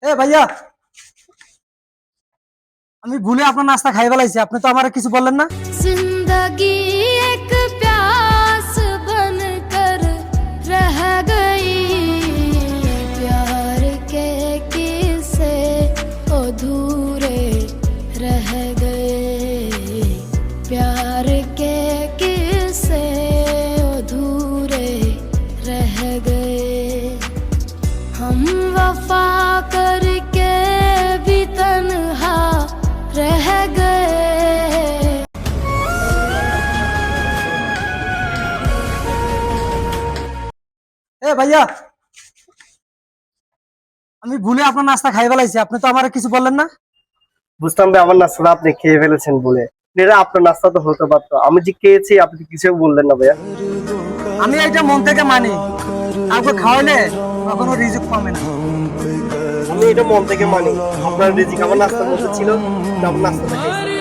এ ভাইয়া, আমি ভুলে আপনার নাস্তা খাই ফেলাইছি, আপনি তো আমার কিছু বললেন না। जिंदगी एक प्यास बनकर रह गई, प्यार के किस्से अधूरे रह गए, प्यार के किस्से अधूरे रह गए, हम वफा करके भी तन्हा रह गए। এ ভাইয়া, আমি ভুলে আপনার নাস্তা খাই ফেলাইছি, আপনি তো আমার কিছু বললেন না। বুঝতাম ভাই, আমার নাস্তাটা আপনি খেয়ে ফেলেছেন বলে। এটা আপনার নাস্তা তো হতে পারতো, আমি যে খেয়েছি আপনি কিছু বললেন না ভাইয়া। আমি এটা মন থেকে মানি, কাউকে খাওয়াইলে কখনো রিজিক পাবে না। আমি এটা মন থেকে মানি, আপনার রিজিক আমার নাস্তার মধ্যে ছিল, আমার নাস্তাটা খেয়েছি।